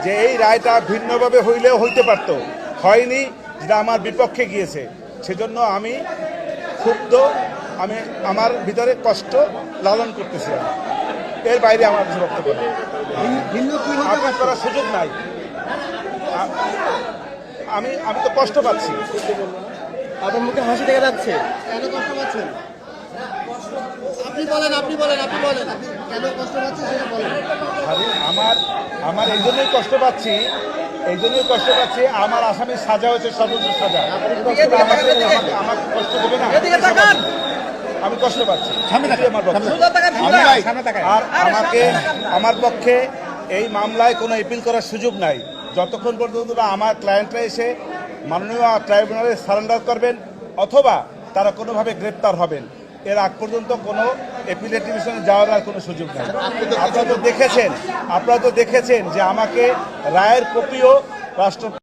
যে এই রায়টা ভিন্নভাবে হইলেও হইতে পারত, হয়নি, যেটা আমার বিপক্ষে গিয়েছে। সেজন্য আমি ক্ষুব্ধ, আমি আমার ভিতরে কষ্ট লালন করতেছি। এর বাইরে আমার কিছু বক্তব্য নেই। আপিল করার সুযোগ নাই। আমি তো কষ্ট পাচ্ছি। আপনার মুখে হাসি দেখা যাচ্ছে। কেন কষ্ট পাচ্ছেন? আপনি বলেন কেন কষ্ট পাচ্ছেন সেটা বলেন। আমার এই জন্যই কষ্ট পাচ্ছি, আমার আসামির সাজা হয়েছে সর্বোচ্চ সাজা। আমাকে কষ্ট দেবে না, আমি কষ্ট পাচ্ছি। আর আমার পক্ষে এই মামলায় কোনো এপিল করার সুযোগ নাই যতক্ষণ পর্যন্ত আমার ক্লায়েন্টরা এসে মাননীয় ট্রাইব্যুনালে সারেন্ডার করবেন অথবা তারা কোনোভাবে গ্রেপ্তার হবেন। এর আগ পর্যন্ত কোনো এপিলেট ডিভিশনে যাওয়ার আর কোনো সুযোগ নেই। আপনারা তো দেখেছেন যে আমাকে রায়ের কপিও রাষ্ট্র